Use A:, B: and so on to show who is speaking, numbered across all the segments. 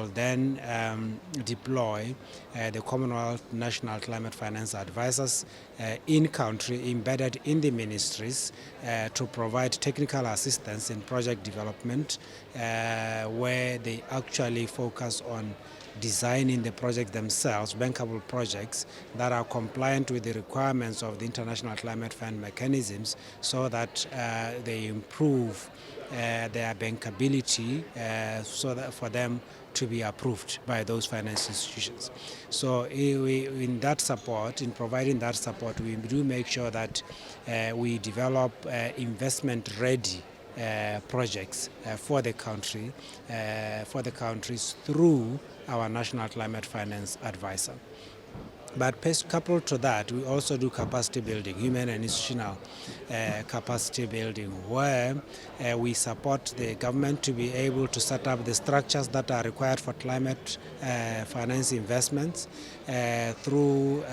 A: will then deploy the Commonwealth National Climate Finance Advisors in country, embedded in the ministries, to provide technical assistance in project development, where they actually focus on designing the projects themselves, bankable projects that are compliant with the requirements of the International Climate Fund mechanisms, so that they improve their bankability, so that for them to be approved by those finance institutions. So in that support, in providing that support, we do make sure that we develop investment-ready projects for the country, for the countries through our National Climate Finance Advisor. But coupled to that, we also do capacity building, human and institutional capacity building, where we support the government to be able to set up the structures that are required for climate finance investments through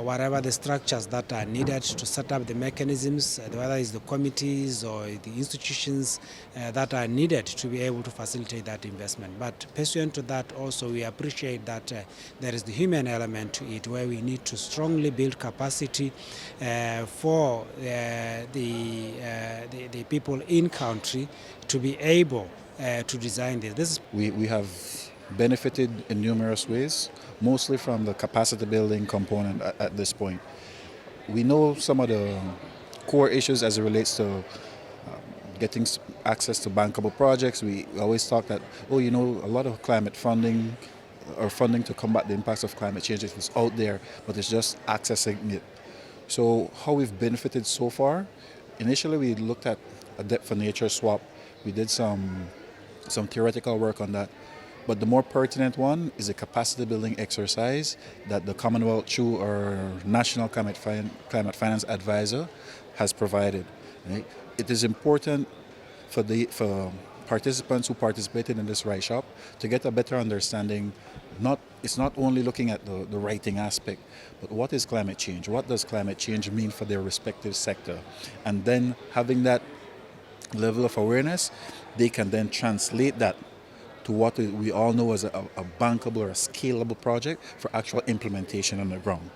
A: whatever the structures that are needed to set up the mechanisms, whether it's the committees or the institutions that are needed to be able to facilitate that investment. But pursuant to that also, we appreciate that there is the human element to it, where we need to strongly build capacity for the people in country to be able to design this.
B: We have benefited in numerous ways, mostly from the capacity building component at this point. We know some of the core issues as it relates to getting access to bankable projects. We always talk that, a lot of climate funding or funding to combat the impacts of climate change is out there, but it's just accessing it. So how we've benefited so far, initially we looked at a debt for nature swap. We did some theoretical work on that. But the more pertinent one is a capacity building exercise that the Commonwealth, through our National Climate Finance Advisor, has provided. Right? It is important for participants who participated in this write-up to get a better understanding. It's not only looking at the writing aspect, but what is climate change? What does climate change mean for their respective sector? And then having that level of awareness, they can then translate that to what we all know as a bankable or a scalable project for actual implementation on the ground.